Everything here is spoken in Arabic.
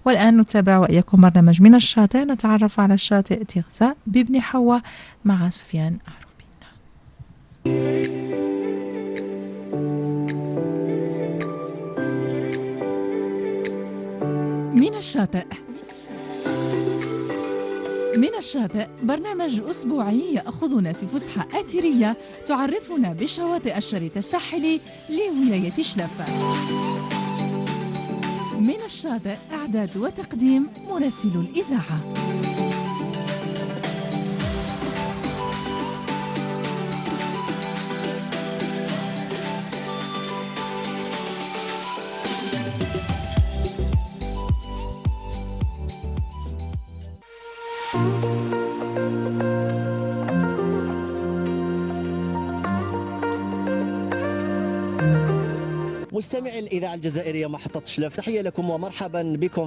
والآن نتابع وإياكم برنامج من الشاطئ، نتعرف على الشاطئ تغزاء بابن حواء مع سفيان عروبين. من الشاطئ. من الشاطئ برنامج أسبوعي يأخذنا في فسحة أثرية تعرفنا بشواطئ الشريط الساحلي لولاية شلف. من الشاطئ إعداد وتقديم مراسل الإذاعة. مستمعي الإذاعة الجزائرية محطة شلف، تحية لكم ومرحبا بكم